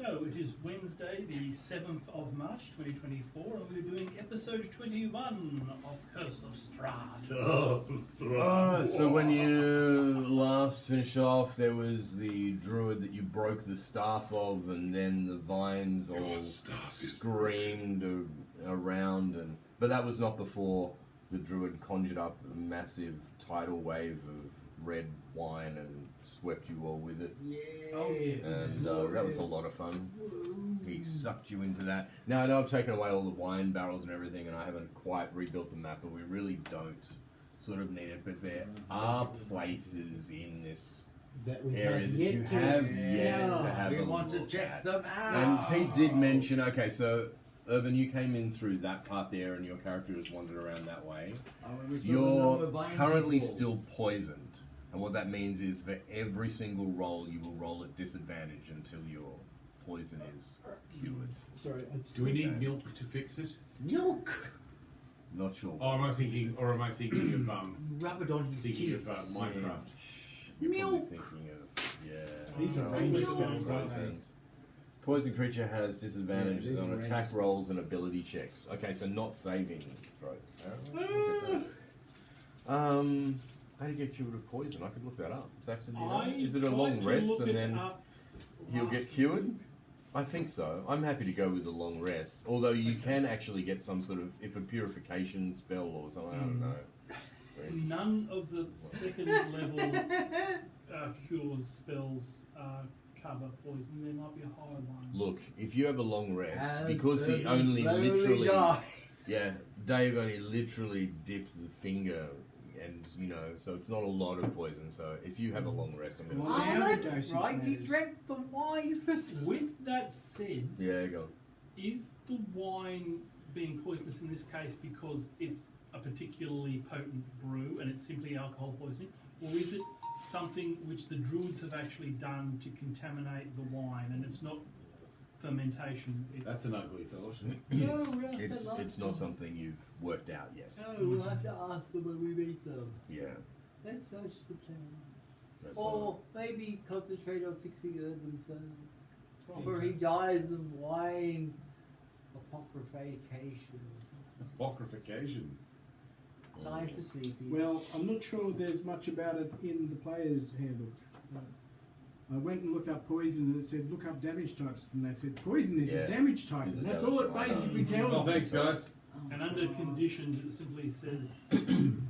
So it is Wednesday, the 7th of March 2024, and we're doing episode 21 of Curse of Strahd. So when you last finished off, there was the druid that you broke the staff of, and then the vines all screamed around, but that was not before the druid conjured up a massive tidal wave of red wine and swept you all with it. Yeah. Oh, yes. And that was a lot of fun. He sucked you into that. Now, I know I've taken away all the wine barrels and everything, and I haven't quite rebuilt the map, but we really don't sort of need it. But there are places in this That we area have that yet you to have explore. yet to have We a want to look check at. them out. And Pete did mention, okay, so Urban, you came in through that part there, and your character has wandered around that way. You're currently still poisoned. And what that means is for every single roll, you will roll at disadvantage until your poison is cured. Sorry. Do we need milk to fix it? Milk? Not sure. Or am I thinking of Rub it on his thinking cheeks. of Minecraft? You're probably Milk. thinking of, These are ranged spells, aren't poison. Poison creature has disadvantages these on are attack ranged rolls and ability checks. Okay, so not saving throws. How do you get cured of poison? I could look that up. Saxon, do you know? Is it a long rest and then he'll get cured? I think so. I'm happy to go with a long rest. Although you can actually get some sort of, if a purification spell or something, I don't know. None of the second level cures spells cover poison. There might be a higher one. Look, if you have a long rest, As because he Urban only slowly literally, dies. Dave only literally dipped the finger, and so it's not a lot of poison. So if you have a long rest, I'm going to Well, say, now the that's dosage right. You matters. drank the wine for With that said, yeah, go. is the wine being poisonous in this case because it's a particularly potent brew and it's simply alcohol poisoning? Or is it something which the druids have actually done to contaminate the wine and it's not fermentation? That's an ugly thought. It's not something you've worked out yet. No, we'll have to ask them when we meet them. Yeah. Let's search the plans. That's Or maybe concentrate on fixing Urban first. Before he dies of wine apocryphication or something. Apocryphication. Time for sleepy. Well, I'm not sure there's much about it in the player's handbook. I went and looked up poison and it said look up damage types, and they said poison is a damage type, Is a and that's damage all it type. basically tells Well, me. thanks, guys. And under conditions, it simply says...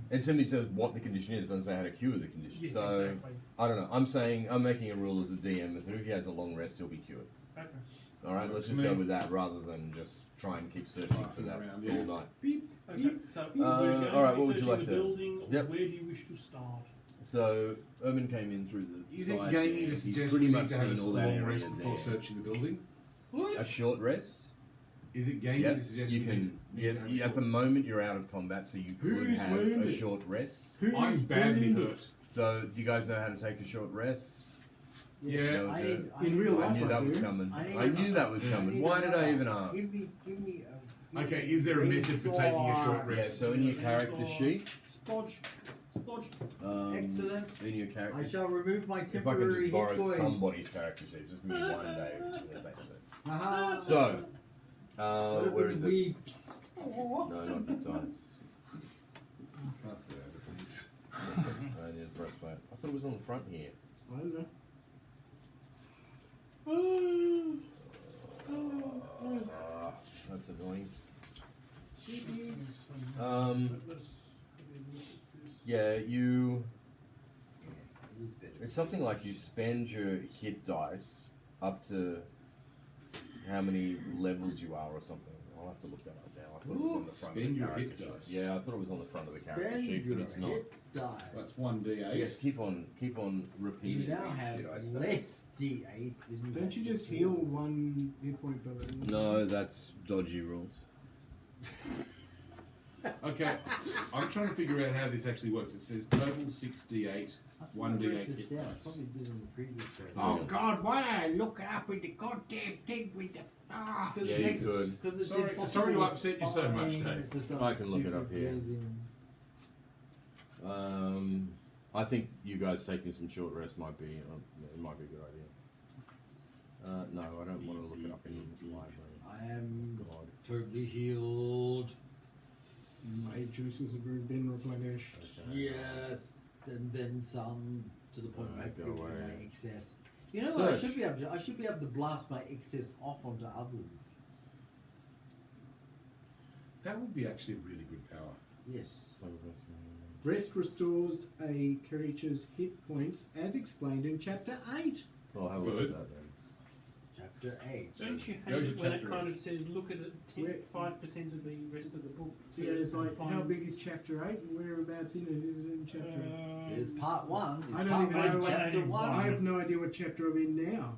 It simply says what the condition is. It doesn't say how to cure the condition. Yes, so exactly. I don't know. I'm making a rule as a DM that if he has a long rest, he'll be cured. Okay. All right, let's just go with that rather than just try and keep searching for that Around, all yeah. night. Okay, so we're going all right, to what be would you searching like the to- building. Yep. Where do you wish to start? So Urban came in through the Is it side gamey there. to He's suggest pretty we much need to have seen a all that long area rest before there. searching the building? A short rest. Is it gamey Yep, to suggest you we can. need to have a At short- the moment, you're out of combat, so you could Who's have a wounded? short rest. I'm badly hurt. So do you guys know how to take a short rest? Yeah. No, I Joe. need, In real I life, knew I that was do. coming. I need I knew that was I coming. need Why a did I number. even ask? Give me Okay, is there a method for taking a short Yeah, rest? so in your character sheet, Spodge. Excellent. in your character I shall remove my if I can temporary just hit borrow points. somebody's character sheet, just give me one day. Yeah, thanks, mate. Aha. So, where is it? Weeps. No, not the dice. Pass that over, please. Yes, that's I need a breastplate. I thought it was on the front here. I don't know. That's annoying. Sheepies. Yeah, you. It is better. It's something like you spend your hit dice up to how many levels you are or something. I'll have to look that up now. I thought it was on the front Spend of the your character hit sheet. dice. Yeah, I thought it was on the front of the character Spend sheet, your but it's not. hit dice. That's 1d8. Yes, keep on repeating. You now each have shit I say. less D8 than Don't you just heal one hit point per level? No, that's dodgy rules. Okay, I'm trying to figure out how this actually works. It says total 6d8, 1d8 hit dice. Probably did in the previous version. Oh, God, why did I look it up in the goddamn thing with the... Ah! Yeah, you could. Sorry to upset you so much, Dave. I can look it up here. I think you guys taking some short rest might be a good idea. No, I don't want to look it up in the library. I am God. totally healed. My juices have been replenished. Okay. Yes, and then some to the point where I Go go away away. my excess. You know what? I Search. should be able to blast my excess off onto others. That would be actually really good power. Yes. So that's Rest restores a creature's hit points as explained in Chapter 8. I'll have a look Good. at that then. Chapter 8. Don't you Go hate to it when it chapter kind eight. of says, look at it, Where- 5% of the rest of the book? Yeah, it's like, Find- how big is Chapter 8 and whereabouts in it is it in Chapter 8? There's part 1. There's I don't part even one, know chapter what- 1. I have no idea what chapter I'm in now.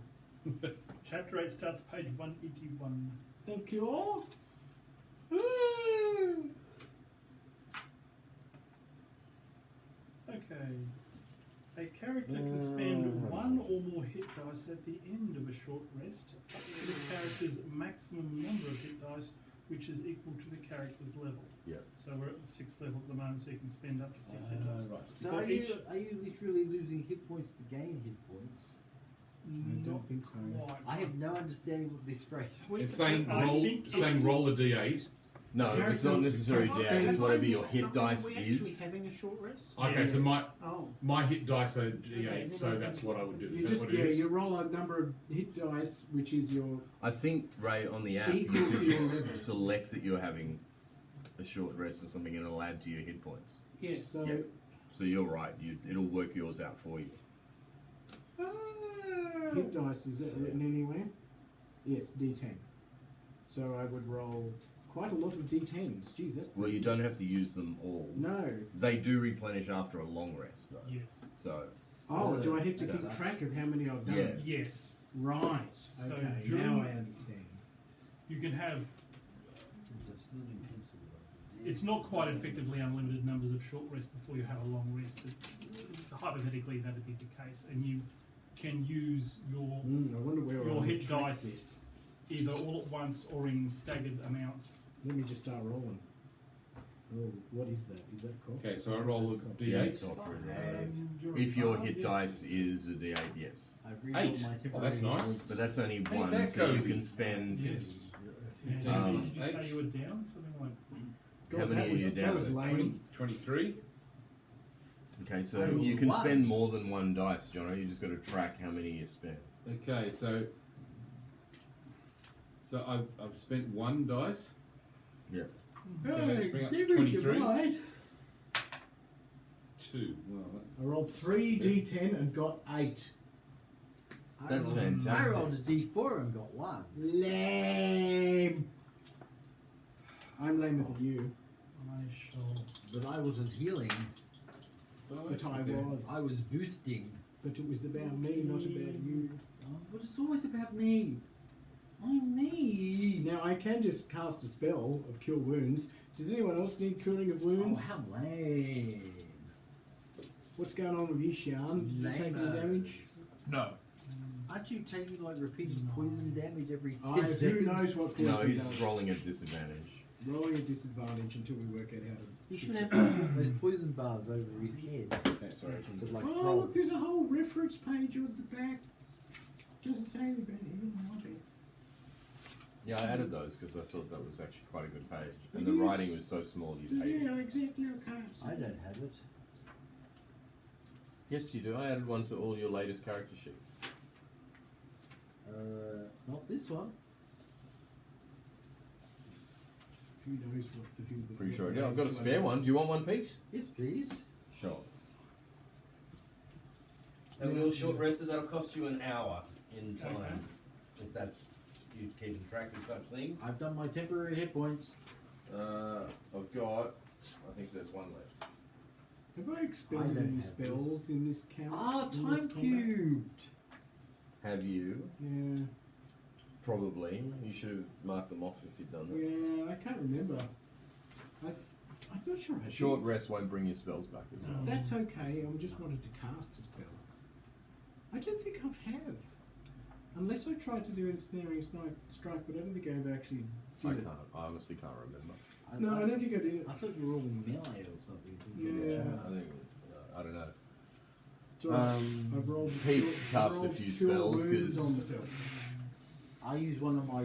Chapter 8 starts page 181. Thank you all. Okay. A character can spend one or more hit dice at the end of a short rest, up to the character's maximum number of hit dice, which is equal to the character's level. Yeah. So we're at the 6th level at the moment, so you can spend up to 6 hit dice. Right. So For are you, each- are you literally losing hit points to gain hit points? I don't think so. Quite. I have no understanding what this phrase We- It's saying I roll, think saying roll a d8. No, Sorry, it's not necessarily sorry. D8, it's whatever your hit Something dice we actually is. having a short rest? Okay, so Yes. my hit dice are d8, so that's what I would do. You Is that just what it is? you roll a number of hit dice, which is your I think, Ray, on the app, you Equal could to your just level. select that you're having a short rest or something and it'll add to your hit points. Yeah. so. Yeah. So you're right, it'll work yours out for you. Hit dice, is that written anywhere? Yes, D10. So I would roll quite a lot of D10s. Jeez, that's Well, you don't have to use them all. No. They do replenish after a long rest, though. Yes. So, Oh, do I have to So- keep track of how many I've done? Yeah. Yes. Right. So Okay, during- now I understand. You can have, Since I've still been penciled. it's not quite effectively unlimited numbers of short rest before you have a long rest, but hypothetically that would be the case, and you can use your I wonder where Your I'll hit track dice. this. either all at once or in staggered amounts. Let me just start rolling. Oh, what is that? Is that called? Okay, so I roll a yeah, d8. it's not really And you're If your fine, hit yes. dice is a D8, yes. I've rerolled 8. my Oh, temporary that's nice. points. But that's only Ain't one, that so you cozy? can spend. Yes. And 15 Um, plus did you 8. say you were down? Something like God, How many that are was, you that down was to? lame. 23. Okay, so I rolled you can one. spend more than one dice, Jono. You just got to track how many you spend. Okay, so I've spent one dice. Yeah. Okay, bring up to Hey, 23. divide. 2. Well, I rolled 3 D10 and got 8. That's I fantastic. rolled a d4 and got 1. Lame. I'm lamer than you, I shall. But I wasn't healing. but I okay. was. I was boosting. But it was about me, not about you. But it's always about me. I'm me. Now I can just cast a spell of Cure Wounds. Does anyone else need curing of wounds? Oh, how lame. What's going on with you, Sean? Did you take any Lame. damage? No. Aren't you taking like repeated poison damage every 6 Who seconds? knows what poison No, he's does? rolling at disadvantage. Rolling at disadvantage until we work out how to. He should fix have it. those poison bars over his head. Okay, sorry. With, like, Oh, look, frogs. there's a whole reference page on the back. Doesn't say anything about it. Yeah, I added those because I thought that was actually quite a good page. And the writing was so small you'd hate it. Yeah, exactly. I can't see. I don't have it. Yes, you do. I added one to all your latest character sheets. Not this one. Who knows what the Pretty sure I do. I've got a spare one. Do you want one, Pete? Yes, please. Sure. A little short rest, that'll cost you an hour in time. Okay. If that's you keeping track of such things. I've done my temporary hit points. I've got, I think there's one left. Have I I expended don't any have spells in this count? Ah, in time this combat? cubed. Have you? Yeah, Probably. You should have marked them off if you'd done that. yeah, I can't remember. I'm not sure I A short did. rest won't bring your spells back as well. That's okay. I just wanted to cast a spell. I don't think I have. Unless I tried to do ensnaring strike, but I don't think I ever actually I did it. can't. I honestly can't remember. No, I don't think I did it. I thought you were all melee or something. Yeah. I think I don't know. So I've rolled Pete cure- cast I've a rolled few cure spells wounds 'cause- on myself. I use one of my,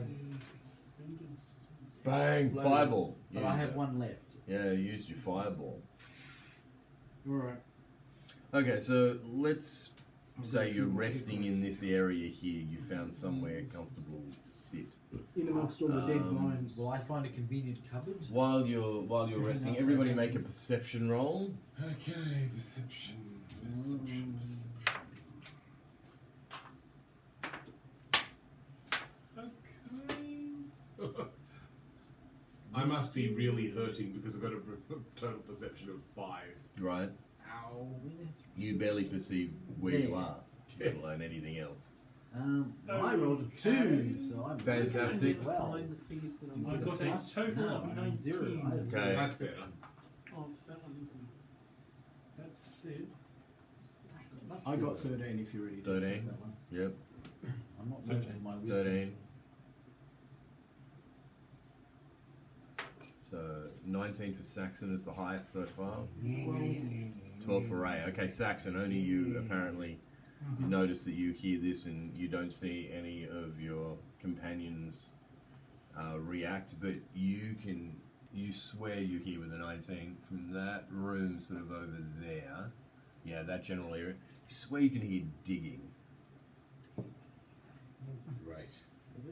Bang! Blow Fireball. but I Use have it. one left. Yeah, you used your fireball. Alright. Okay, so let's say you're resting in this area here. You found somewhere comfortable to sit. In amongst all the dead vines. Will I find a convenient cupboard? While you're resting, everybody make a perception roll. Okay, perception. Okay. I must be really hurting because I've got a total perception of 5. Right. Ow. You barely perceive where you are, let alone anything else. Well, I rolled a 2, so I'm Fantastic. as well. Find the figures that You I get got a a plus? total No, of I have 19. 0. I have Okay. That's better. Oh, it's that one. That's it. Must I be got there. 13 if you're ready to 13. accept that one. Yep. I'm not searching for my wisdom. 13. So 19 for Saxon is the highest so far. 12 for Ray. Okay, Saxon, only you apparently notice that you hear this and you don't see any of your companions react, but you swear you hear with a 19 from that room sort of over there. Yeah, that general area. You swear you can hear digging. Right.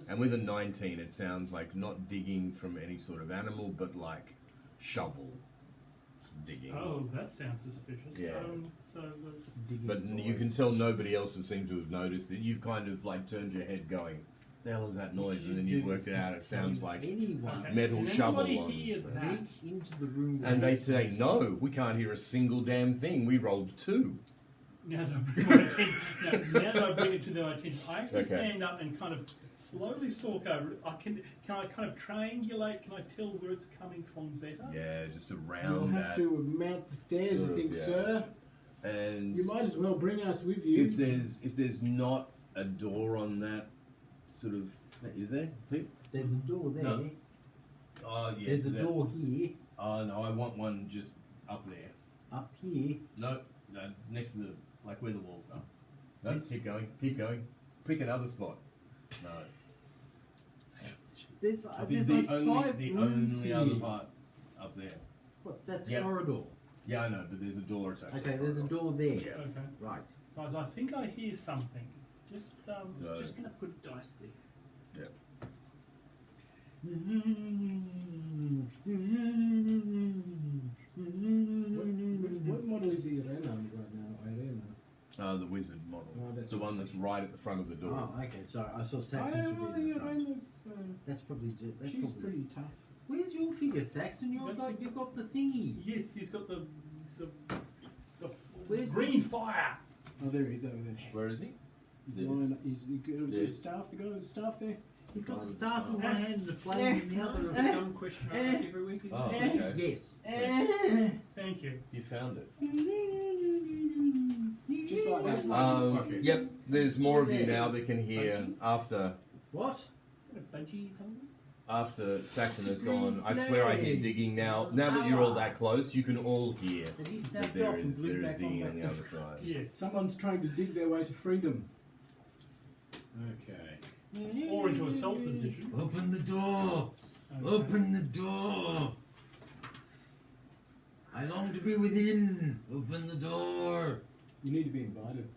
And with a 19, it sounds like not digging from any sort of animal, but like shovel digging. Oh, that sounds suspicious. Yeah. So But you can tell nobody else has seemed to have noticed it. You've kind of like turned your head going, the hell is that noise? And then you've worked it out. It sounds like anyone Okay. metal Did shovel anybody on. hear that? sneak into the room. And where they he's say, sitting. no, we can't hear a single damn thing. We rolled 2. now that I bring my attention, now that I bring it to their attention, I actually Okay. stand up and kind of slowly stalk over it. Can I kind of triangulate? Can I tell where it's coming from better? Yeah, just You'll around have that. to mount the stairs, Sort I of, think, yeah. sir. And You might as well bring us with you. if there's not a door on that sort of, is there? Pip? There's a door there. No. Oh yeah. There's a that- door here. Oh no, I want one just up there. Up here. No, next to the like where the walls are. No, This- keep going. Pick another spot. No. There's the like only 5 the rooms only here. other part up there. What? That's Yep. a corridor. Yeah, I know, but there's a door attached. to Okay, the there's a corridor. door there. Yeah. Okay, Right. guys, I think I hear something. Just So- just gonna put dice there. What model is Irena right now? Irena. The wizard model. Oh, that's the one that's right at the front of the door. Oh, okay. Sorry, I saw Saxon should be in the front. Irena's, That's probably. That's she's probably. pretty tough. Where's your figure, Saxon? You've got the thingy. Yes, he's got the Where's green the- fire. Oh, there he is over there. Where is he? He's Yes. lying. He's got the Yes. staff. The guy with the staff there. He's got the Guys, staff in one eh, hand and the flame in the That's other. the dumb question I ask every week. Is Oh, this okay. Yes. Thank you. You found it. Just like that. Okay. Yep, there's more of you now that can hear Budgie? after What? Is that a budgie something? after Saxon has gone. I swear I hear digging now. Now that you're all that close, you can all hear Did he that snapped there off and is blew back digging on on the back? other side. Yes. Someone's trying to dig their way to freedom. Okay. Or into a self position. Open the door! Okay. Open the door! I long to be within! Open the door! You need to be invited.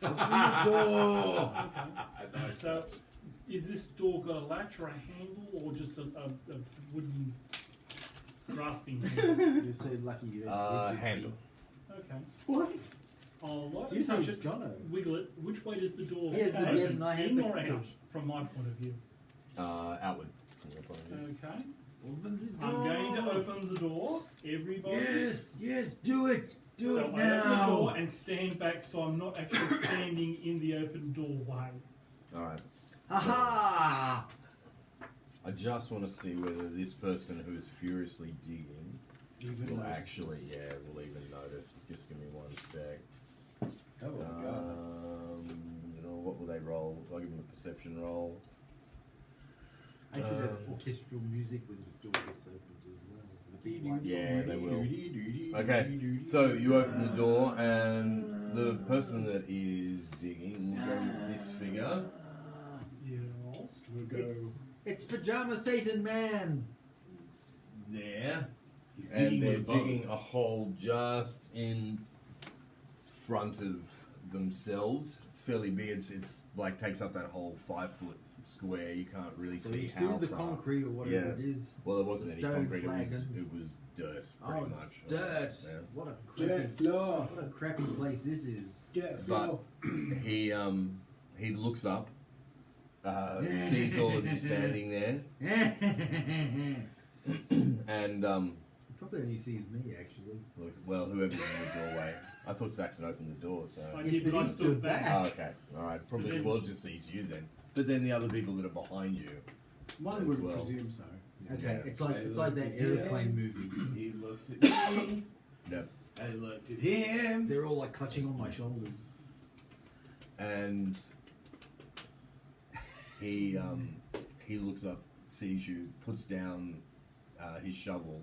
Open the door! Okay. So, is this door got a latch or a handle, or just a wooden grasping handle? You're so lucky you don't see it. Handle. Okay. What? I'll light You it, say touch it's it, Jono. wiggle it. Which way does the door He has the open? bed and I have In the or out, couch. from my point of view? Outward. From your point of view. Okay. Open the I'm door! going to open the door. Everybody. Yes, do it! Do So it I open the now! door and stand back, so I'm not actually standing in the open doorway. Alright. Aha! I just want to see whether this person who is furiously digging will actually, will even notice. Just give me one sec. Oh my god. What will they roll? I'll give them a perception roll. I should have orchestral music when this door gets opened as well. The big white Yeah, they door. will. Okay, so you open the door, and the person that is digging will go with this figure. Yes. go. It's Pajama Satan Man. There. He's And digging they're with a bow. digging a hole just in front of themselves. It's fairly big. It's like takes up that whole 5 foot square. You can't really So see he's how through the far. concrete or whatever Yeah. it is. Well, there wasn't any Stone concrete. flagons. It was dirt, Oh, pretty it's much. dirt. Yeah. What a crappy, Dirt floor. what a crappy place this is. Dirt But floor. he looks up, sees all of you standing there, and Probably only sees me actually. looks, well, whoever's in the doorway. I thought Saxon opened the door, so. I did, but I stood back. Oh, okay, all right. Probably then- well just sees you then. But then the other people that are behind you. One as would well. presume so. Okay, Yeah. it's like that airplane movie. He looked at me. Yep. I looked at him. They're all like clutching on my shoulders. And he looks up, sees you, puts down his shovel,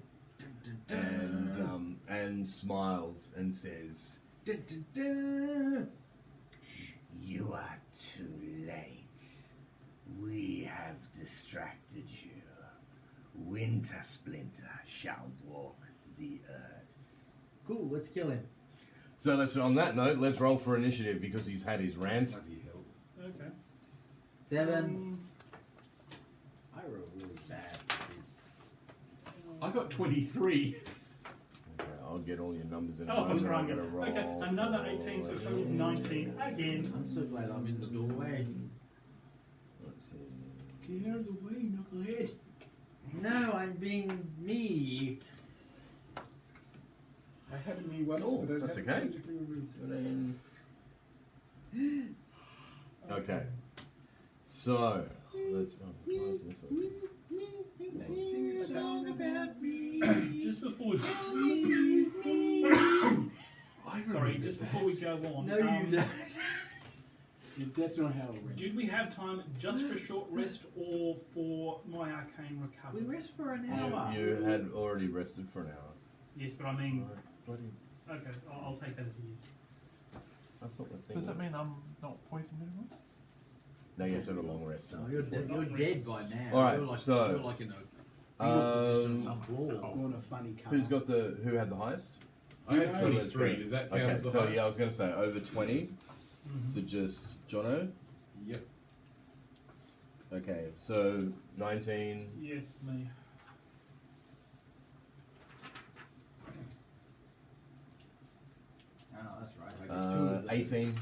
and smiles and says, "You are too late. We have distracted you. Winter Splinter shall walk the earth." Cool, let's kill him. So on that note, let's roll for initiative because he's had his rant. Bloody hell. Okay. 7. I rolled really bad for this. I got 23. Okay, I'll get all your numbers in a Oh, for moment. I'm crying gonna out. roll. Okay, another 18, so total of 19 again. I'm so glad I'm in the doorway. Let's see. Get out of the way, knucklehead. No, I'm being me. I had me once, Oh, but I that's had okay. surgically removed. 17. Okay. So let's. Oh, why is this one? Sing a song about me. Just before we, sorry, just before we go on. No, you don't. That's not how it went. Did we have time just for a short rest or for my arcane We recovery? rest for an hour. You had already rested for an hour. Yes, but I mean, Bloody. okay, I'll take that as it is. I thought the thing. Does that mean I'm not poisoned anymore? No, you have to have a long rest. No, you're dead by now. All right, you're like, so, you're like in a fetal position on Um, the floor. On a funny car. who had the highest? I had No, 23. Does that count Okay, as the so highest? yeah, I was going to say over 20. Mhm. So just Jono. Yep. Okay, so 19. Yes, me. Oh, that's right. I guess 2 of those. 18,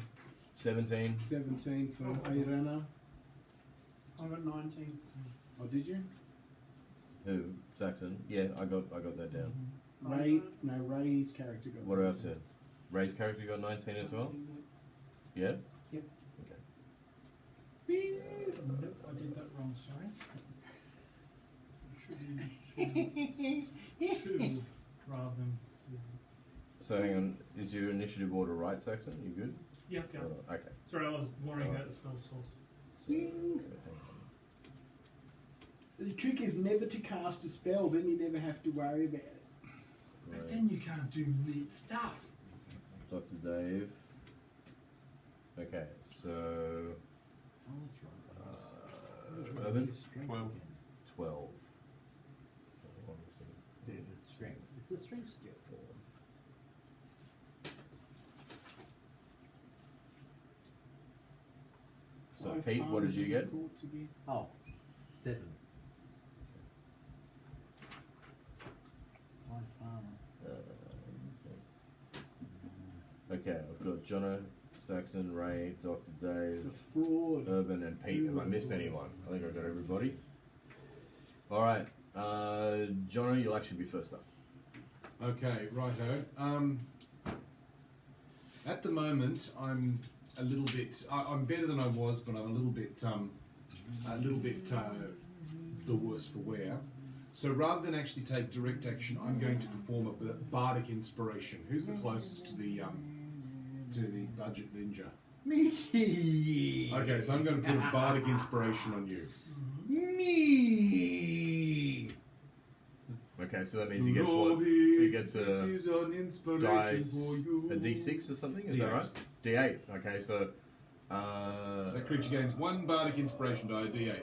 17. 17 for Irana. I got 19. Oh, did you? Who? Saxon. Yeah, I got that down. Ray, no, Ray's character got. What about to Ray's character got 19 as well? Yeah? Yep. Okay. Nope, I did that wrong, sorry. Should be 2 rather than 0. So hang on, is your initiative order right, Saxon? You good? Yep, yep. Okay. Sorry, I was worrying about the spell source. So, hang on. The trick is never to cast a spell, then you never have to worry about it. But Right. then you can't do neat stuff. Dr. Dave. Okay, so Oh, that's right. Urban? 12. 12. So obviously. Dude, it's strength. It's a strength skill for So 5 Pete, what did arms you and get? courts again. Oh, 7. 5 armor. Okay, I've got Jono, Saxon, Ray, Dr. Dave, For fraud. Urban, and Pete. Have I missed anyone? I think I got everybody. Alright, Jono, you'll actually be first up. Okay, righto. At the moment, I'm a little bit. I'm better than I was, but I'm a little bit the worse for wear. So rather than actually take direct action, I'm going to perform a bardic inspiration. Who's the closest to the budget ninja? Me! Okay, so I'm going to put a bardic inspiration on you. Me! Okay, so that means he gets what? He gets This a is an inspiration dice, for you. a d6 or something, is D8. that right? D8, okay, so... That creature gains 1 bardic inspiration die, D8.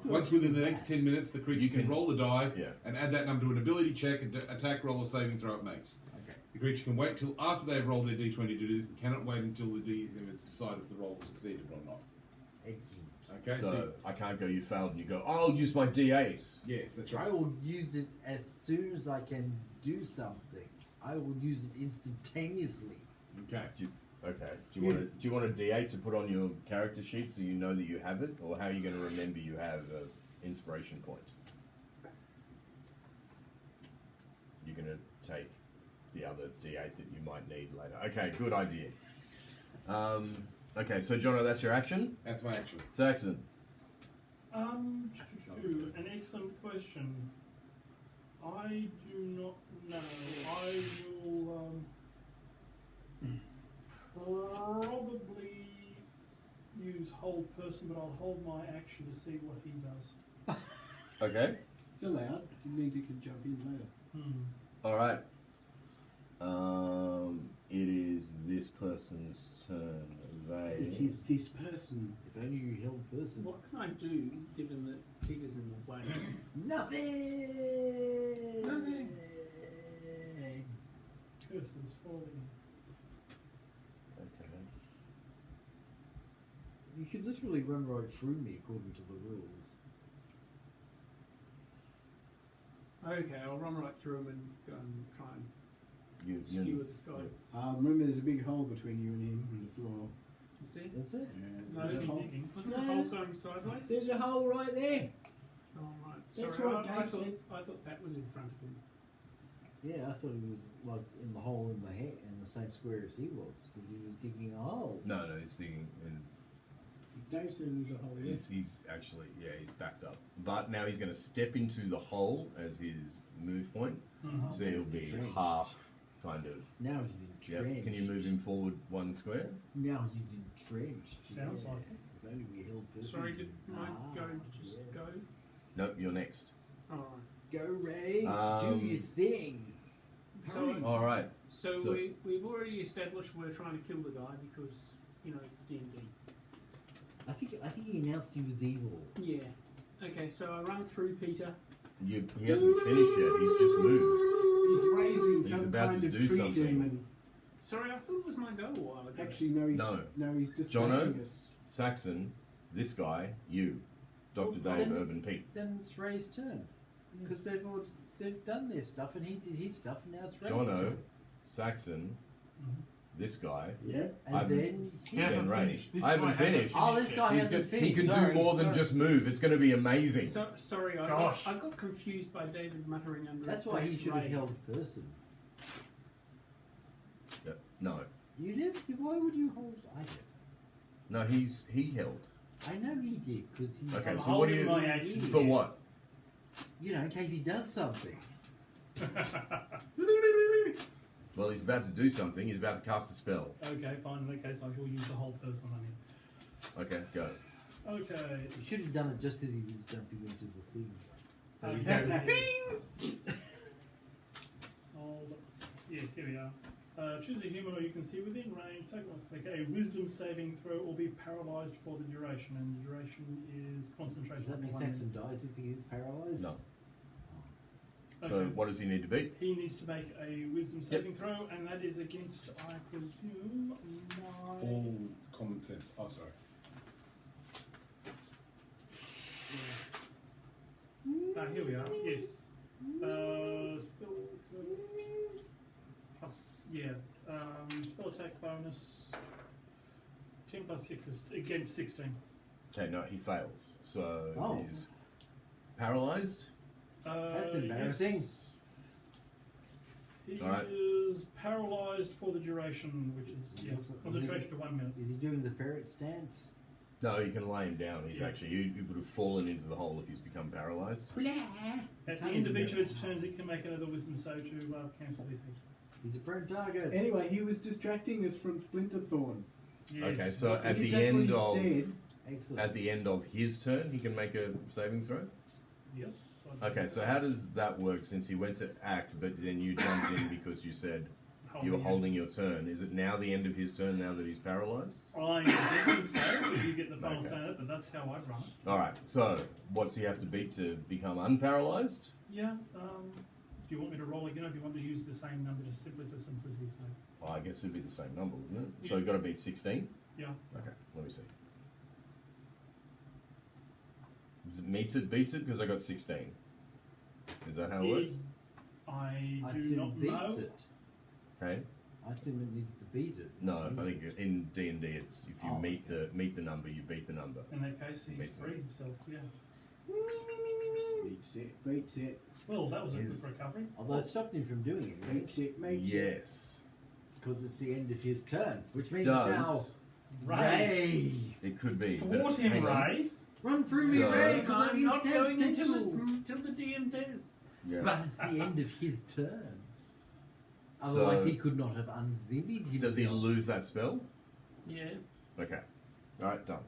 Once within the next 10 minutes, the creature You can can- roll the die Yeah. and add that number to an ability check, and attack roll or saving throw it makes. Okay. The creature can wait till after they've rolled their d20 to do this, but cannot wait until the d it's decided if the roll succeeded or not. Excellent. Okay, So I can't go, you failed, and you go, I'll use my D8. yes, that's I right. will use it as soon as I can do something. I will use it instantaneously. Okay. Okay. Do you want a D8 to put on your character sheet so you know that you have it, or how are you going to remember you have an inspiration point? You're going to take the other D8 that you might need later. Okay, good idea. Okay, so Jono, that's your action. That's my action. Saxon. An excellent question. I do not know. I will probably use hold person, but I'll hold my action to see what he does. Okay. It's allowed. It means he can jump in later. All right. It is this person's turn. It is this person. If only you held person. What can I do given that Pigger's in the way? Nothing. Nothing. Curses falling. Okay. You could literally run right through me according to the rules. Okay, I'll run right through him and go and try and You, skewer this guy. Remember, there's a big hole between you and him on the floor. You see? That's it. No, There's a you're hole. digging. Wasn't No, the hole there's- going sideways? There's a hole right there. Oh, right. That's Sorry, what I Dave thought, said. I thought that was in front of him. Yeah, I thought he was like in the hole in the head, in the same square as he was, because he was digging a hole. No, he's thinking, and Dave said there's a hole there. he's actually, he's backed up. But now he's going to step into the hole as his move point, Mhm. so he'll be Entrenched. half, kind of. Now he's Yep. entrenched. Can you move him forward one square? Now he's entrenched. Sounds yeah. like it. If only we held person. Sorry, did my go just yeah. go? Nope, you're next. Alright. Go, Ray. Do Um, your thing. So, Hurry. All right. so So- we've already established we're trying to kill the guy because, you know, it's D&D. I think he announced he was evil. Yeah. Okay, so I run through Peter. He hasn't finished yet. He's just moved. He's raising He's some about kind to of do tree something. demon. Sorry, I thought it was my go a while ago. Actually, no, he's just Jono? making us. Saxon, this guy, you, Dr. Well, Dave, then Urban it's- Pete. Then it's Ray's turn. Because they've done their stuff and he did his stuff and now it's Ray's Jono, turn. Saxon, this guy, Yeah. And I've- then He hasn't then Ray. finished. This I haven't guy hasn't finished. Oh, this guy He's hasn't got- finished. he can Sorry, do more than sorry. just move. It's going to be amazing. Sorry, I Gosh. got confused by David muttering under That's his why he breath, should have Ray. held person. No, You did? Why would you hold? I did. no, he held. I know he did because he. Okay, I'm so what do holding you- my action. For yes. what? You know, in case he does something. Well, he's about to do something. He's about to cast a spell. Okay, fine. In that case, I shall use the whole person on him. Okay, go. Okay. He should have done it just as he was jumping into the thing. So he Okay. goes, Hold up. Yes, here we are. Choose a human or you can see within range. Take one make a wisdom saving throw or be paralysed for the duration. And the duration is concentration. Does that mean for 1 Saxon dies if he is paralysed? No. Okay. So what does he need to beat? He needs to make a wisdom saving throw, and that is against, I presume, my. All common sense. Oh, sorry. Here we are. Yes. Spell plus spell attack bonus. 10 plus 6 is against 16. Okay, no, he fails. So Oh. he's paralyzed. That's embarrassing. Yes. He Alright. is paralysed for the duration, which is concentration to 1 minute. Is he doing the ferret stance? No, you can lay him down. He's Yeah. actually you would have fallen into the hole if he's become paralyzed. At the Can't end of even each of do its that. turns, it can make another wisdom save to cancel the effect. He's a prone target. Anyway, he was distracting us from Splinterthorn. Yes. Okay, so What at is the it? That's end what of he said. Excellent. at the end of his turn, he can make a saving throw. Yes. I Okay, so how does that work? Since he went to act, but then you jumped in because you said You were it. holding your turn. Is it now the end of his turn now that he's paralysed? I'm guessing so. If you get the final Okay. say that, but that's how I'd run it. All right. So, what's he have to beat to become unparalysed? Yeah. Do you want me to roll again, or do you want to use the same number just simply for simplicity's sake? Well, I guess it'd be the same number, wouldn't it? So Yeah. you've got to beat 16. Yeah. Okay. Let me see. Meets it, beats it, because I got 16. Is that how it works? I I do assume not it beats know. it. Okay. I assume it needs to beat it. No, I think in D&D it's if you Oh, meet the number, you beat the number. In that case, he's Beats it. freed himself. Yeah. Beats it, beats it, Well, that was a Is- quick recovery. Although it stopped him from doing it, right? makes it, makes it. Yes. Because it's the end of his turn, which means it's now Does Ray, Ray. it could be? thwart but him, hang on. Ray. Run through me, So- Ray, because I'm I'm not instant going until sentinel. the DM says. Yeah. But it's the end of his turn. Otherwise, So- he could not have unzivvied himself. Does he lose that spell? Yeah, Okay. All right, done.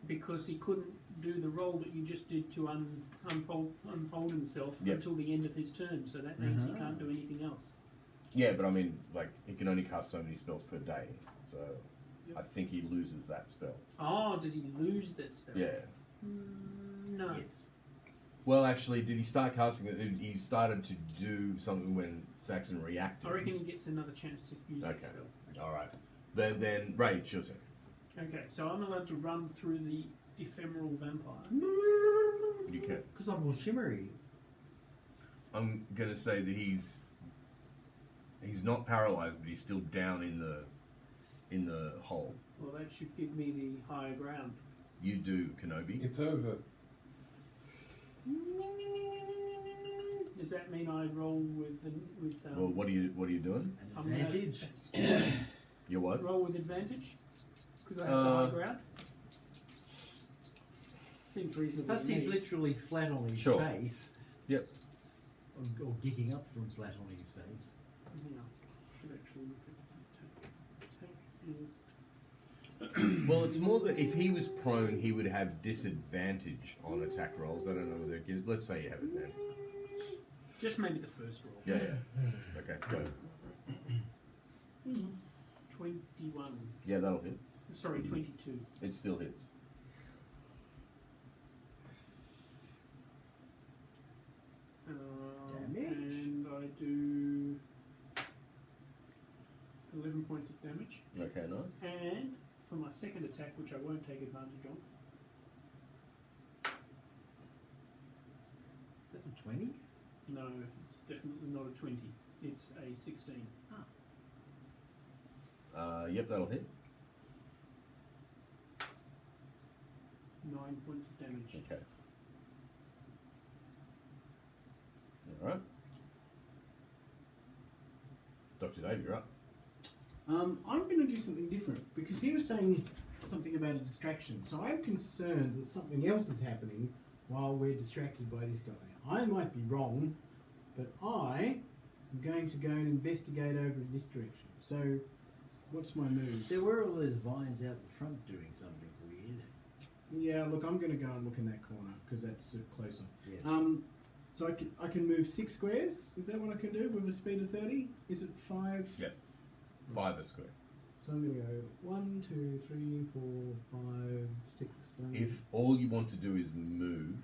because he couldn't do the roll that you just did to unhold himself Yep. until the end of his turn. So that means he Uh-huh. can't do anything else. Yeah, but I mean, like, he can only cast so many spells per day, so Yep. I think he loses that spell. Oh, does he lose that spell? Yeah. No. Yes. Well, actually, did he start casting it? He started to do something when Saxon reacted. I reckon he gets another chance to use that Okay. spell. All right. Then Ray, it's your turn. Okay, so I'm allowed to run through the ephemeral vampire. You can. Because I'm all shimmery. I'm gonna say that he's not paralyzed, but he's still down in the hole. Well, that should give me the higher ground. You do, Kenobi. It's over. Does that mean I roll with Well, what are you doing? An I'm gonna- advantage. it's- You're what? roll with advantage because I have the high ground. Seems reasonable. Plus, to he's me. literally flat on his Sure. face. Yep. Or getting up from flat on his face. Yeah, should actually look at attack. Is Well, it's more that if he was prone, he would have disadvantage on attack rolls. I don't know whether it gives. Let's say you have it then. just maybe the first roll. Yeah. Okay, go. 21. Yeah, that'll hit. Sorry, 22. It still hits. Damage. And I do 11 points of damage. Okay, nice. And for my second attack, which I won't take advantage of, Is that a 20? no, it's definitely not a 20. It's a 16. Yep, that'll hit. 9 points of damage. Okay. All right. Dr. Dave, you're up. I'm going to do something different because he was saying something about a distraction. So I'm concerned that something else is happening while we're distracted by this guy. I might be wrong, but I am going to go and investigate over in this direction. So, what's my move? There were all those vines out the front doing something weird. Yeah, look, I'm going to go and look in that corner because that's closer. Yes. So I can move 6 squares. Is that what I can do with a speed of 30? Is it 5? Yep. 5 a square. So I'm going to go 1, 2, 3, 4, 5, 6, 7. If all you want to do is move,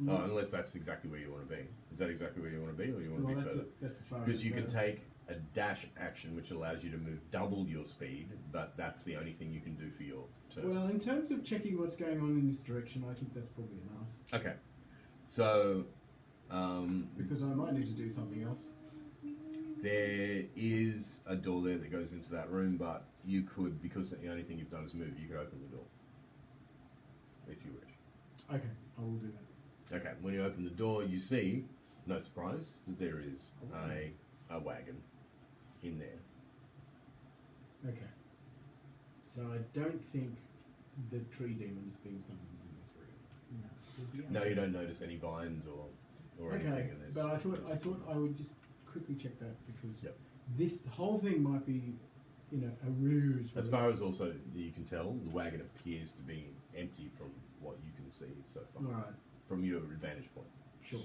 unless that's exactly where you want to be. Is that exactly where you want to be, or you want to well, be that's, further? that's as far as Because I you can go. take a dash action, which allows you to move double your speed, but that's the only thing you can do for your turn. Well, in terms of checking what's going on in this direction, I think that's probably enough. Okay. So, Because I might need to do something else. there is a door there that goes into that room, but you could, because the only thing you've done is move, you could open the door. If you wish. Okay, I will do that. Okay, when you open the door, you see, no surprise, that there is a wagon in there. Okay. So I don't think the tree demon is being summoned in this room. No, it'll be No, out. you don't notice any vines or anything Okay, in this. but I thought I would just quickly check that because Yep. this whole thing might be, a ruse. As far as also you can tell, the wagon appears to be empty from what you can see so far, All right, from your vantage point. sure.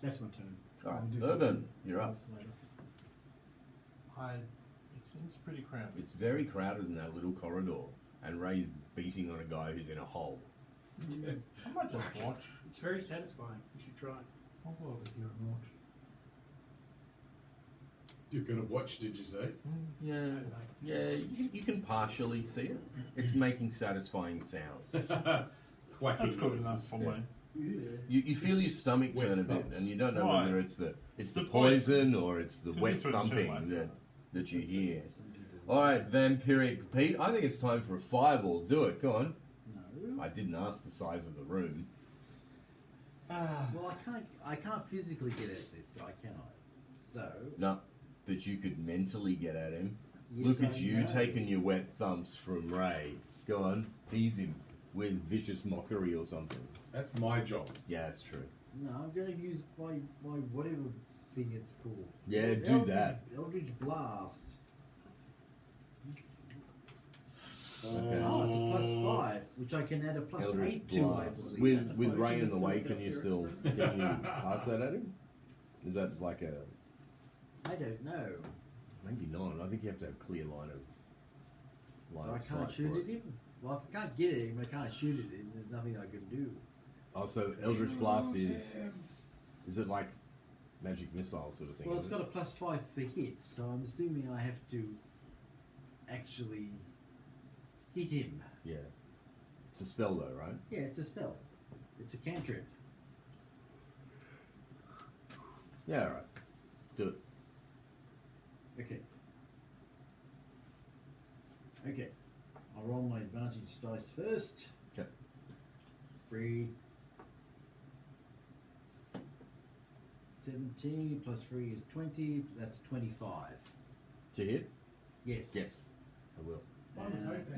That's my turn. All right, I'll do Urban, something you're up. else later. It seems pretty crowded. It's very crowded in that little corridor, and Ray's beating on a guy who's in a hole. I might just watch. It's very satisfying. You should try. I'll go over here and watch. You're gonna watch, did you say? Yeah, yeah, you can partially see it. It's making satisfying sounds. Whacking That's good enough noises. for Yeah. me. You feel your stomach Wet turn a bit, thumps. and you don't know Right. whether it's the The poison or it's the Could wet be sort of too thumping much. that you hear. All right, Vampiric Pete, I think it's time for a fireball. Do it. Go on. No. I didn't ask the size of the room. Well, I can't physically get at this guy, can I? So. No, but you could mentally get at him. Yes, Look at I you know. taking your wet thumps from Ray. Go on, tease him with vicious mockery or something. That's my job. Yeah, it's true. No, I'm going to use my whatever thing it's called. Yeah, do that. Eldritch Blast. Okay. Oh, it's a +5, which I can add a +8 Eldritch to, I Blast. believe. With Ray in the Potion way, of can you interference. still can you pass that at him? Is that like a I don't know. maybe not? I think you have to have a clear line So I of can't sight shoot for at him? Well, if I can't get at him, I can't shoot at him. There's nothing I can do. Oh, so Eldritch Blast is it like magic missile sort of thing? Well, is it's it? got a +5 for hits, so I'm assuming I have to actually hit him. Yeah. It's a spell though, right? Yeah, it's a spell. It's a cantrip. Yeah, alright. Do it. Okay. Okay. I'll roll my advantage dice first. Okay. 3. 17 plus 3 is 20. That's 25. To hit? Yes. Yes. I will.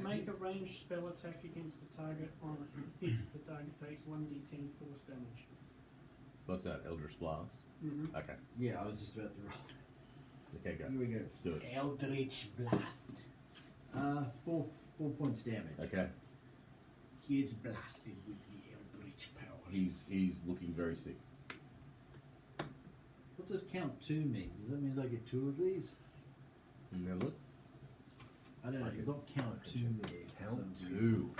Make a ranged spell attack against the target on a hit. The target takes 1d10 force damage. What's that? Eldritch Blast? Mm-hmm. Okay. Yeah, I was just about to roll. Okay, go. Here we go. Do it. Eldritch Blast. 4 points damage. Okay. He is blasted with the Eldritch powers. He's looking very sick. What does count 2 mean? Does that mean I get 2 of these? Can you have a look? I don't know. Okay. You've got count 2 there. for Count some 2. reason.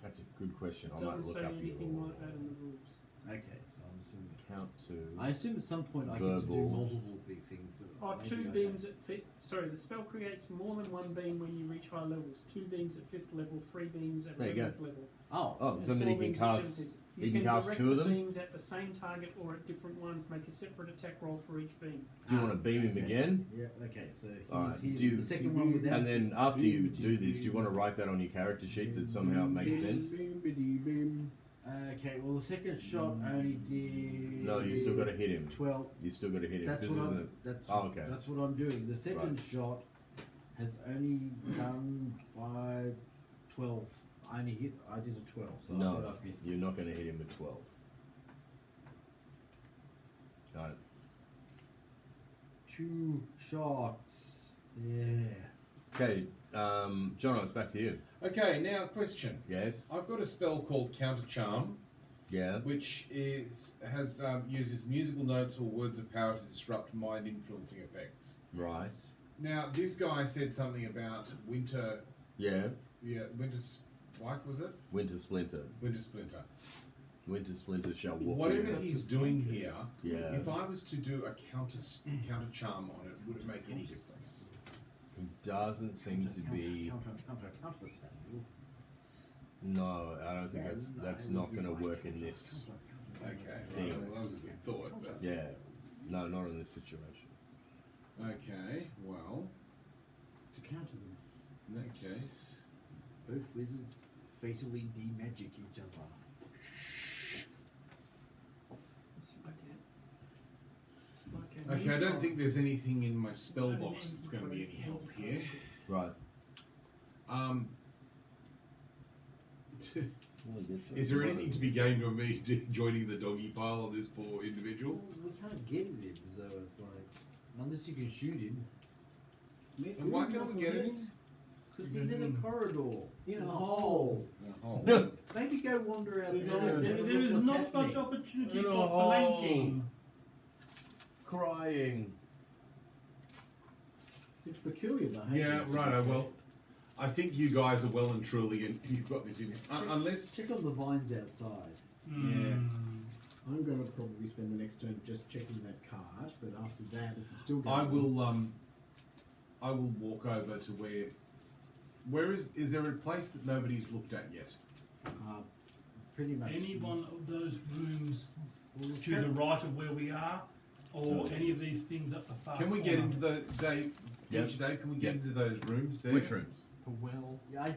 That's a good question. I might Doesn't look say up anything your like that in the rules. Okay, so I'm assuming. count 2. I assume at some point I get to do Verbal. multiple of these things. But Oh, maybe 2 I beams don't. at fifth. Sorry, the spell creates more than 1 beam when you reach high levels. 2 beams at 5th level, 3 beams at There you go. 11th level. Oh, Oh, and so then 4 you can beams at cast. 70th. you can cast direct 2 of the them? beams at the same target or at different ones. Make a separate attack roll for each beam. Do you want to beam him okay. again? Yeah. Okay. So here's, Alright, here's do you- the second one without. And then after you do this, do you want to write that on your character sheet that somehow it makes sense? Okay. Well, the second shot only did. No, you still got to hit him. 12. You still got to hit him. That's This what isn't. I'm. That's. Oh, okay. That's what I'm doing. The second shot has only done 5, 12. I only hit. I did a 12. So I No, thought I missed. you're not going to hit him with 12. Alright. 2 shots. Yeah. Okay, John, it's back to you. Okay, now question. Yes? I've got a spell called Counter Charm, Yeah? which uses musical notes or words of power to disrupt mind influencing effects. Right. Now, this guy said something about winter. Yeah? Winter Spike, was it? Winter Splinter. Winter Splinter. Winter Splinter shall walk Whatever you. he's doing here, Yeah. if I was to do a counter charm on it, would it make any difference? He doesn't seem to be. Counter spell. No, I don't think that's not going to work in this. Okay, Thing. well, that was a good thought, but Yeah. No, not in this situation. okay, well, To counter them. in that case, Both wizards fatally de-magic each other. It's like a. It's like a okay, I don't ninja. think there's anything in my spell box that's going to be any help here. Right. Is there anything to be gained from me joining the doggy pile of this poor individual? We can't get at him, so it's like unless you can shoot him. And why can't we get him? Because he's in a corridor, In a hole. Oh. Maybe go wander out There's there. not, and there look is what's not happening. much opportunity In a for hole. flanking. crying. It's peculiar behaviour. Yeah, righto. Well, I think you guys are well and truly, and you've got this in you. Unless Check on the vines outside. I'm going to probably spend the next turn just checking that card, but after that, if it's still going I will walk over to where is there a place that nobody's looked at yet? Pretty much. Any one of those rooms Well, there's to the current- right of where we are, or any of these things up the far Can we corner? get into the Dave? Yep. Teacher Dave, can we get into those rooms there? Which rooms? The well. I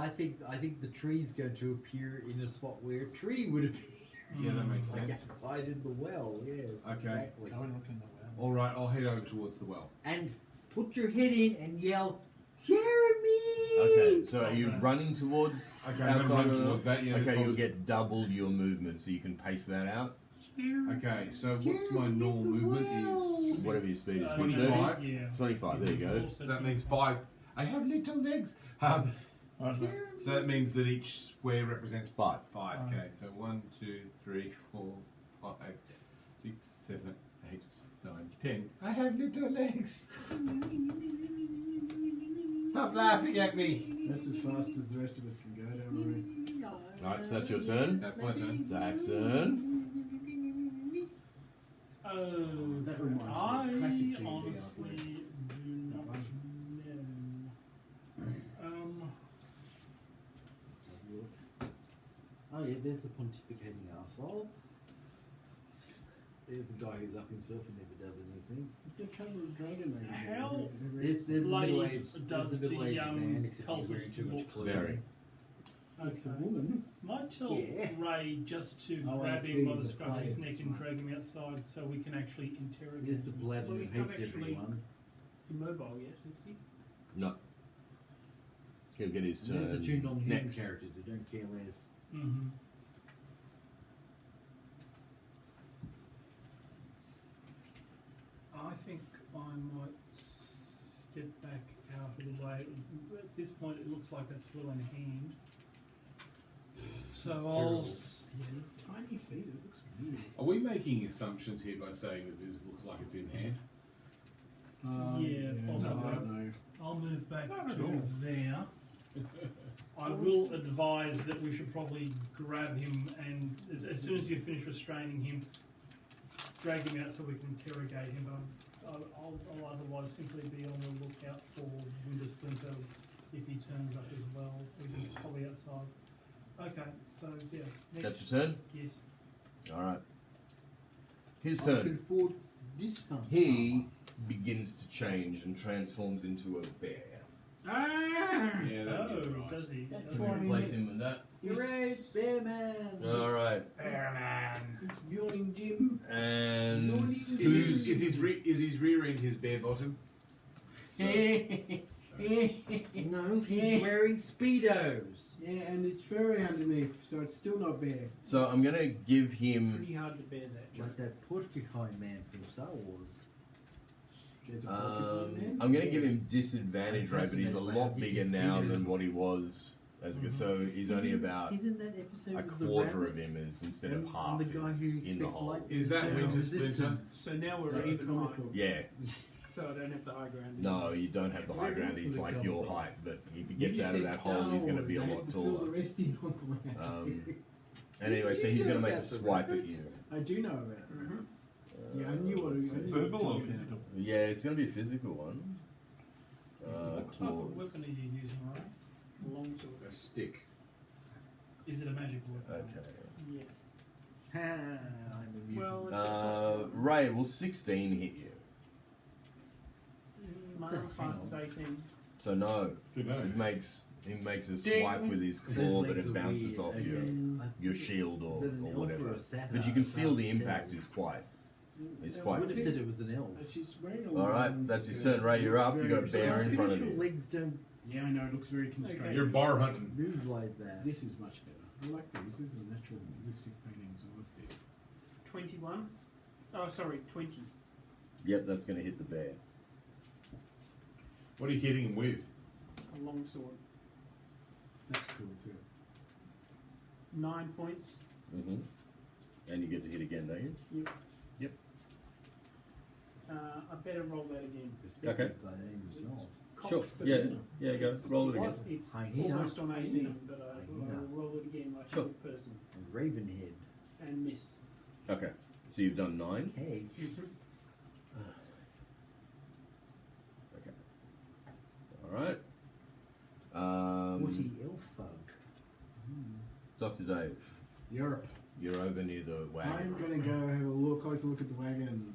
think the tree's going to appear in a spot where a tree would appear. Yeah, that makes Like sense. outside in the well, yes. Okay. Exactly. Go and look in the well. All right, I'll head over towards the well. And put your head in and yell, Jeremy! Okay, so are you running towards Okay, I'm outside gonna run of the- towards that. Yeah, okay, probably- you'll get double your movement, so you can pace that out. Okay, so what's my normal movement is? Whatever your speed is. 25? Yeah. 25, there you go. So that means 5. I have little legs. So that means that each square represents 5. 5. Okay, so 1, 2, 3, 4, 5, 6, 7, 8, 9, 10. I have little legs. Stop laughing at me. That's as fast as the rest of us can go, don't worry. Alright, so that's your turn. That's my turn. Saxon. That reminds me of I classic D&D, I honestly do not know. Oh yeah, there's the pontificating arsehole. There's the guy who's up himself and never does anything. It's a cover of dragon magazine. How There's the bloody middle-aged, does there's the middle-aged the, man, except he's cultist wearing too much look? clothing. Very. Okay. The woman. Might tell Yeah. Ray just to Oh, I grab see, him by the the scruff of his neck players, and right. drag him outside so we can actually interrogate There's the him. blood Well, who he's not hates actually- everyone. Immobile yet, is he? No. He'll get his And then turn the two non-human next. characters who don't care less. Mm-hmm. I think I might step back out of the way. At this point, it looks like that's well in hand. So I'll. Tiny feet, it looks weird. Are we making assumptions here by saying that this looks like it's in hand? Yeah, I possibly. don't know. I'll move back Not at to all. there. I will advise that we should probably grab him and as soon as you finish restraining him, drag him out so we can interrogate him. But I'll otherwise simply be on the lookout for Winter Splinter if he turns up as well. He's probably outside. Okay, so yeah. Next. That's your turn? Yes. Alright. His I turn. can afford this one. He begins to change and transforms into a bear. Yeah, that'd Oh, be right. does he? That's Does Can he? we replace him with that? You're right, Bearman! Alright. It's Bjorning Jim. And Is who's his rear end his bare bottom? So- No, he's wearing Speedos. Yeah, and it's furry underneath, so it's still not bare. So I'm gonna give him Pretty hard to bear that. Like that porcupine man from Star Wars. There's a porcupine man. I'm gonna give him Yes. disadvantage, Ray, but he's a lot bigger now than what he was as so he's only about Isn't that episode a with the quarter rabbit? of him is instead And- of half and the guy is who in the expects hole. light Is that to Winter resistance. Splinter? So now we're That's a even comic high. book. Yeah. So I don't have the high ground. No, you don't have the high Where ground. else He's would it like come your from? height, but if he You gets just out of said that Star hole, he's going to Wars, be a I lot had to fill the taller. rest in on that. Anyway, so You he's know going to make a about the swipe at rabbits? you. I do know about it. Mm-hmm. Yeah, I knew what it was. Verbal or physical? Yeah, it's going to be a physical one. What type of Claws. weapon are you using, right? Longsword. A stick. Is it a magic weapon? Okay. Yes. I'm a mutant. Well, it's a Ray, will 16 hit you? my the arm class is hell? 18. So no. So no. He makes a Ding. swipe with his Those claw, but legs it are bounces weird. off Okay. your I your think shield it- or is it an elf whatever. or a satyr? But you can I feel can't the impact tell. is quite. It's I quite- I would have think- said it was an elf. She's wearing a All right, woman's that's his skirt. turn. Ray, you're Looks up. You very got a bear in restrained. front of Pretty you. sure legs don't Yeah, I know. It looks very constrained. You're bar hunting. move like that. This is much better. I like these. These are natural, realistic paintings. I like these. 21. Oh, sorry, 20. Yep, that's going to hit the bear. What are you hitting him with? A longsword. That's cool too. 9 points. Mm-hmm. And you get to hit again, don't you? Yep. Yep. I better roll that again. Okay. Thy name is not. Sure. Cox, but Yeah. it's- Yeah. Go. Roll it again. It's Hyena. almost on 18, but I Hyena. will roll it again like Sure. a good person And Ravenhead. and miss. Okay. So you've done 9. Hey. Okay. All right. Woody Elfug. Dr. Dave, Europe. you're over near the I'm wagon. going to go have a closer look at the wagon.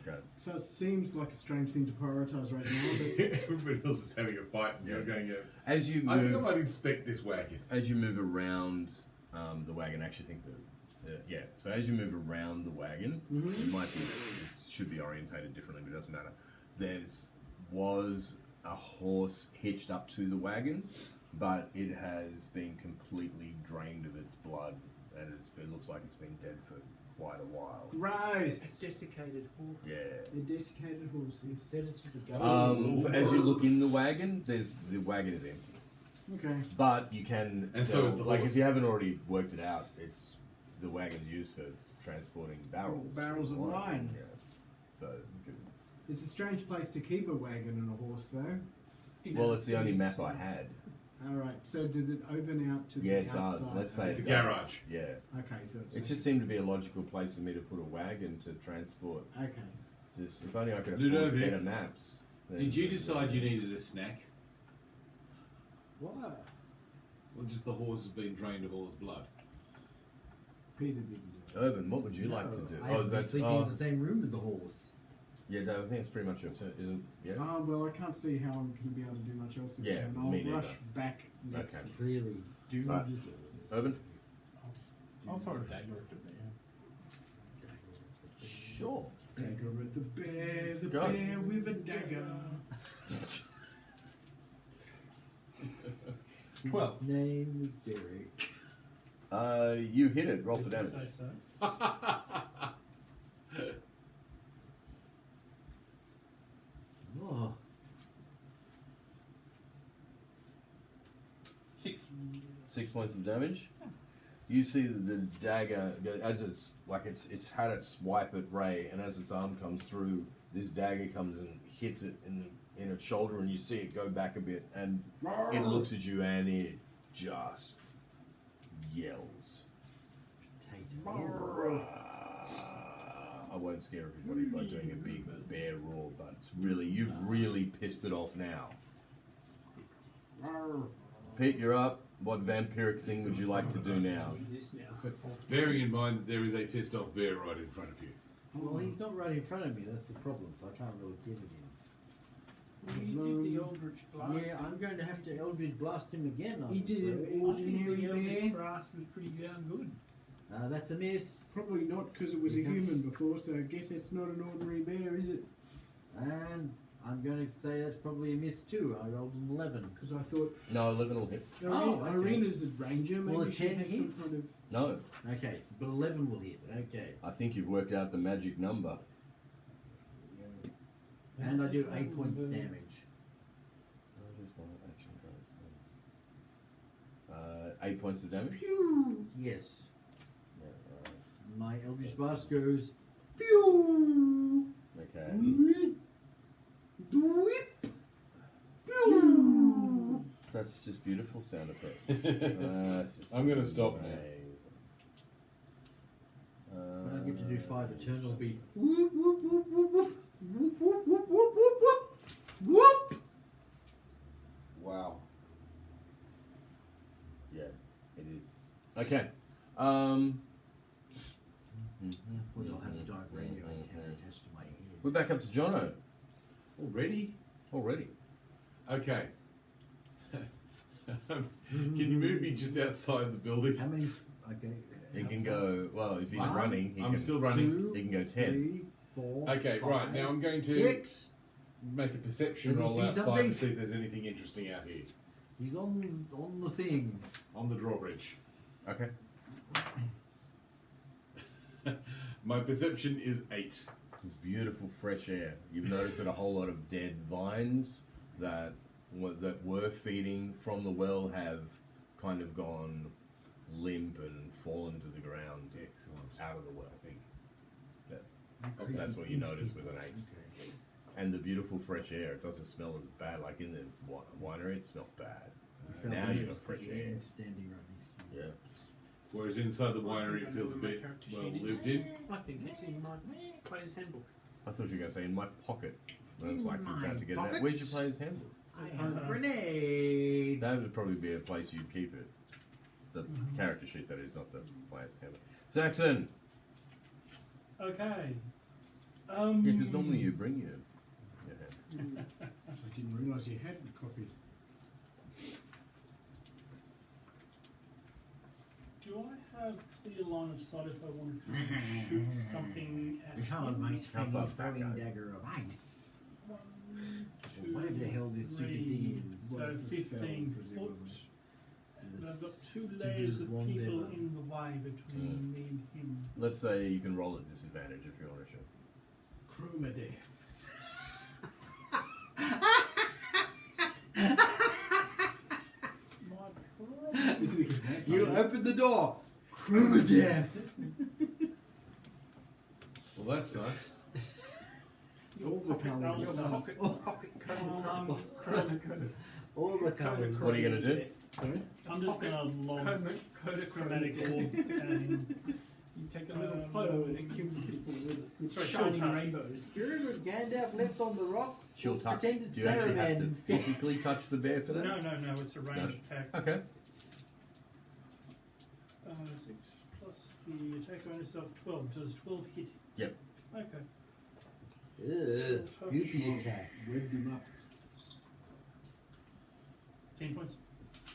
Okay. So it seems like a strange thing to prioritise right now, but Everybody else is having a fight, and you're going. As you I think I move, might inspect this wagon. as you move around the wagon, I actually think that yeah. So as you move around the wagon, Mhm. it might be it should be orientated differently, but it doesn't matter. Was a horse hitched up to the wagon, but it has been completely drained of its blood, and it looks like it's been dead for quite a while. A gross. desiccated horse. Yeah. A desiccated horse. Send it to the guy. As you look in the wagon, the wagon is empty. Okay. But you can And so tell, is the like horse. if you haven't already worked it out, it's the wagon's used for transporting barrels. Barrels of wine. Yeah. So you can, It's a strange place to keep a wagon and a horse, though. well, it's the only map I had. All right. So does it open out to Yeah, the it does. outside? Let's say It's it a does. garage. Yeah. Okay. So it's It just seemed to be a logical place for me to put a wagon to transport. okay. Just if only I could Ludovic, afford better maps. then- Did you decide you needed a snack? What? Or just the horse has been drained of all its blood? Peter didn't do it. Urban, what would you like to do? I haven't been sleeping in the same room with the horse. Yeah, Dave, I think it's pretty much your turn, isn't? Yeah. Well, I can't see how I'm going to be able to do much else this Yeah, turn. I'll me neither. rush back next. Okay. Clearly, do Right. deserve it. Urban. I'll throw a dagger at it. Sure. Dagger at the Go. bear with a dagger. Well, Name is Derek. You hit it. Roll for Did you damage. say so? Oh, 6. 6 points of damage. You see that the dagger, as it's had its swipe at Ray, and as its arm comes through, this dagger comes and hits it in its shoulder, and you see it go back a bit, and it looks at you, and it just yells. potato. I won't scare everybody by doing a big bear roar, but it's really, you've really pissed it off now. Pete, you're up. What vampiric thing would you like to do now? This now. Bearing in mind that there is a pissed off bear right in front of you. Well, he's not right in front of me. That's the problem. So I can't really get at him. Well, you did the Eldritch Blast. Yeah, I'm going to have to Eldritch Blast him again. I'm He did it. afraid. I think Ordinary the Eldritch bear? Blast was pretty damn good. That's a miss. Probably not, because it was a human before, so I guess it's not an ordinary bear, is it? And I'm going to say that's probably a miss too. I rolled an 11. Because I thought No, 11 will hit. Oh, okay. Irina's a ranger, maybe Well, a she 10 had some hits. kind of... No, Okay, but 11 will hit. Okay. I think you've worked out the magic number. And I do 8 points damage. 8 points of damage. Pew! Yes. Yeah, right. My Eldritch Blast goes. Pew! Okay. Whip! Pew! That's just beautiful sound effects. It's just I'm gonna stop now. amazing. When I get to do 5, Eternal will be. Whoop, whoop, whoop, whoop, whoop. Whoop, whoop, whoop, whoop, whoop, whoop. Whoop! Wow. Yeah, it is. Okay. Well, I'll have a dark radio antenna attached to my head. We're back up to Jono Already? already. Okay. Can you move me just outside the building? How many? Okay. He can go. Well, if he's One. running, he I'm can. still running. 2, He can go 10. 3, 4. Okay, right. 5, Now I'm going to 6. make a perception Does he roll see outside something? to see if there's anything interesting out here. He's on the thing. On the drawbridge. Okay. My perception is 8. It's beautiful fresh air. You've noticed that a whole lot of dead vines that were feeding from the well have kind of gone limp and fallen to the ground. Excellent. Out of the well. I think. That's what you notice with an 8. And the beautiful fresh air. It doesn't smell as bad. Like in the winery, it smelled bad. Now you got fresh air. Standing right next to you. Yeah. Whereas inside the winery, it feels a bit well lived in. I think it's in my player's handbook. I thought you were going to say in my pocket. I was In like, you're my about to get pocket? that. Where's your player's handbook? I have a grenade. That would probably be a place you'd keep it. The character sheet, that is, not the player's handbook. Saxon! Okay. Yeah, because normally you bring your hand. I didn't realise you had the copy. Do I have clear line of sight if I wanted to shoot something at Behold, him? my How far tiny back throwing are you? dagger of ice. One, Or two, whatever the hell this stupid thing is. So What's the 15 spell, foot. So And I've got this 2 stupid layers of one people there. in the way between me and him. Let's say you can roll at disadvantage if you want to shoot. Chroma death. My problem. You open the door. Chroma death. Well, that sucks. All the colours Your are pocket, pocket code. All the colours. What are you going to do? Sorry? I'm just going to lob chromatic orb and You take a little photo and it kills people with Sorry, shining touch. rainbows. You remember Gandalf left on the rock? She'll touch. Pretended Do you actually have to Saruman instead. physically touch the bear for that? no, it's a ranged attack. Okay. 6 plus the attack bonus of 12. Does 12 hit? Yep. Okay. Ugh, goopy attack. Webbed him up. 10 points.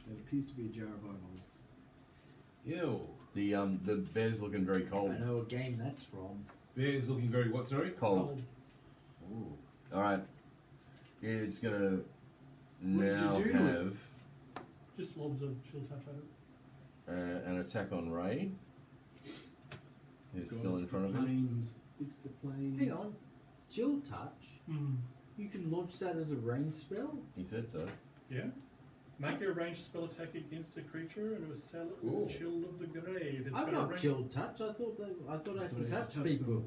That appears to be a jar of eyeballs. Ew. The bear's looking very cold. I know what game that's from. Bear is looking very what, sorry? Cold. Alright. It's gonna What did you now do to it? have Just lobs of chill touch at it. an attack on Ray. Who's God, still in it's front the of him. planes. It's the planes. Hang on. Chill touch. Mm. You can launch that as a range spell? He said so. Yeah. Make a ranged spell attack against a creature and it was sell it with Ooh. the chill of the grave. It's I've got a got range- chill touch. I thought I could touch people.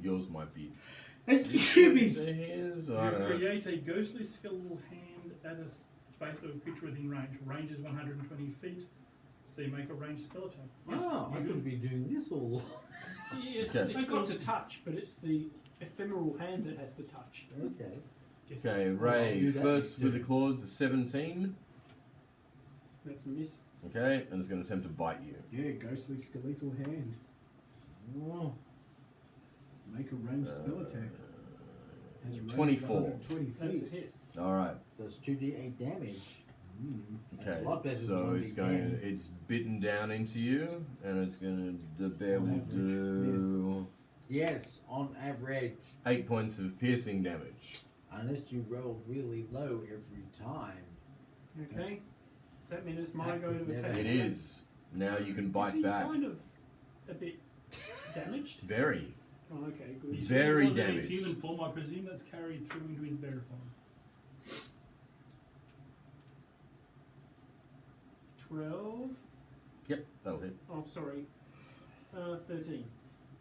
Yours might be. Shibbies! His, You I don't know. create a ghostly skeletal hand at a space of a creature within range. Range is 120 feet, so you make a ranged spell attack. Yes, Oh, I you could do. be doing this all. Yes, Okay. it's got to touch, but it's the ephemeral hand that has to touch. Okay. Yes. Okay, I'll Ray, do that first next with the turn. claws, the 17. That's a miss. Okay, and it's going to attempt to bite you. Yeah, ghostly skeletal hand. Oh, Make a ranged spell attack. Has a range of 24. 120 That's a feet. hit. Alright, does 2d8 damage. That's okay. a lot better than So one it's big going. hand. It's bitten down into you, and it's going to. The bear On will average, do Yes, on average. 8 points of piercing damage. Unless you roll really low every time. Okay. Does that mean it's my That go could to never attack? It is. Now you can bite Is he back. kind of a bit damaged? Very. Oh, okay, good. He's Very was in his damaged. human form, I presume that's carried through into his bear form. 12. Yep, that'll hit. Oh, sorry. 13.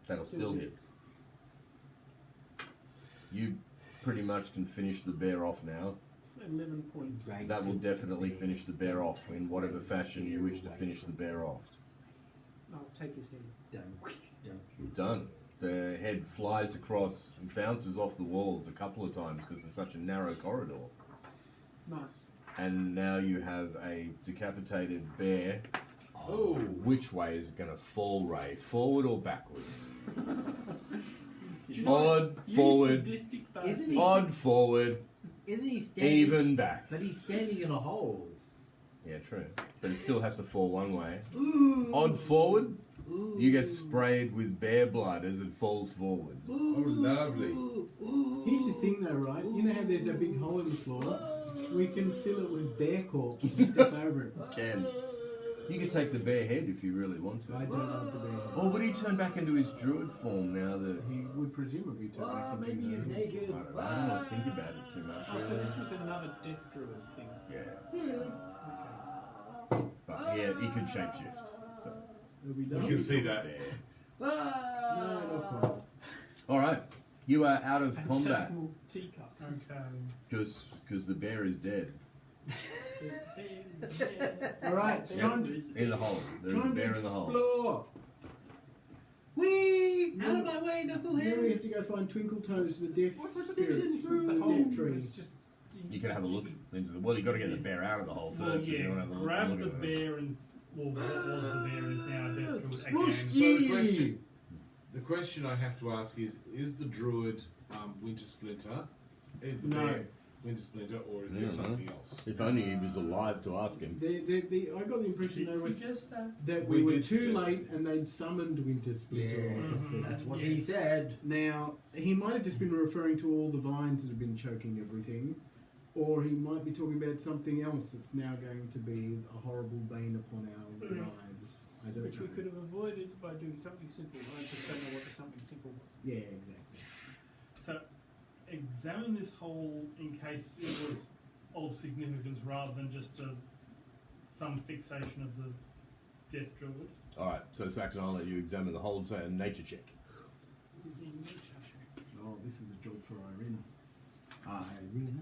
That'll still hit. hits. You pretty much can finish the bear off now. 11 points. Right. That will definitely finish the bear off in whatever fashion you wish to finish the bear off. I'll take his head. Don't. Done. The head flies across and bounces off the walls a couple of times because it's such a narrow corridor. Nice. And now you have a decapitated bear. Oh. Which way is it going to fall, Ray? Forward or backwards? You Odd, forward. sadistic Isn't bastard. he- Odd, forward, Isn't he standing? even back. But he's standing in a hole. Yeah, true. But it still has to fall one way. Ooh. Odd forward, Ooh. you get sprayed with bear blood as it falls forward. Oh, lovely. Here's the thing though, right? You know how there's a big hole in the floor? We can fill it with bear corpse and step over it. Ken, you can take the bear head if you really want to. I don't want the bear. Or would he turn back into his druid form now that... He would presumably turn back into maybe he's his own. naked. I don't want to think about it too much. Oh, so this was another death druid thing. Yeah. Okay. But yeah, he can shapeshift. So. It'll be We done. can see that. Bear. No, not quite. All right, you are out of combat Phantasmal teacup. Okay. because the bear is dead All right, it's Yeah. time to, in the hole. There's a time to bear in the hole. explore. Whee! Out of my way, Now we have to knuckleheads! go find Twinkle Toes, the deaf What's the spirit evidence through of the the hole? deaf tree. It's just You can have a look into the. Well, you got to get the bear out of the hole Well, first. if you yeah, want to have a grab look the at it. bear and, well, what was the bear is now a death druid again. Smush So ye! the question I have to ask is the druid Winter Splinter? Is the No. bear Winter Splinter, or is there Yeah, something else? If only he was alive to ask him. I got the impression Did they was suggest that? that We we were did too suggest late and they'd summoned Winter Splinter or Yeah, something. that's what Yes. he said. Now, he might have just been referring to all the vines that have been choking everything, or he might be talking about something else that's now going to be a horrible bane upon our lives. I don't which know. we could have avoided by doing something simple. I just don't know what the something simple was. Yeah, exactly. So, examine this hole in case it was of significance rather than just some fixation of the death druid. All right, so Saxon, I'll let you examine the hole. Say a nature check. Is he nature check? Oh, this is a job for Irina.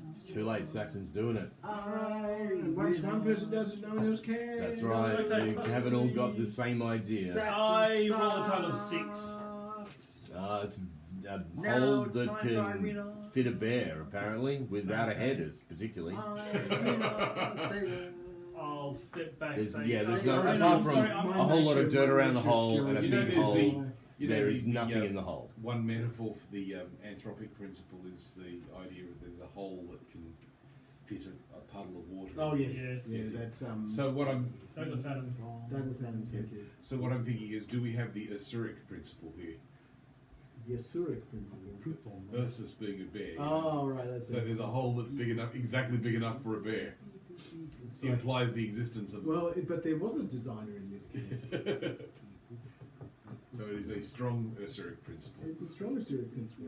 It's too late. Saxon's doing it. And once one person does it, no one else can. That's right. Okay, You plus haven't all got three. the same idea. I roll a total of 6. It's a Now hole it's that time for can Irina. fit a bear, apparently, without a head, particularly. I'll step back. There's- say, yeah, there's no- Irina, apart I'm from sorry, a I'm whole lot of nature- dirt my around the nature hole and a skills. You know, big there's hole. There is the, nothing in the hole. One metaphor for the anthropic principle is the idea that there's a hole that can fit a puddle of water. Oh yes, Yes. yeah, Yes, that's So what I'm Douglas Adams. Douglas Adams. Thank you. so what I'm thinking is, do we have the Asuric principle here? The Asuric principle. Ursus being a bear. Oh right, that's So it. there's a hole that's big enough, exactly big enough for a bear. It's like- Implies the existence of. well, but there was a designer in this case. So it is a strong Ursurik principle. It's a strong Asuric principle.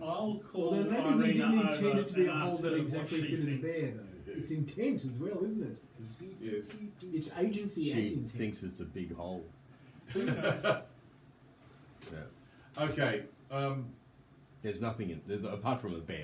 I'll call Although maybe he Irina didn't intend over it to be a and hole ask that her exactly what she fitted a thinks. bear, though. It's intent as well, isn't it? Yes. It's agency and She intent. thinks it's a big hole. Okay. Yeah. Okay. There's nothing in. There's apart from a bear.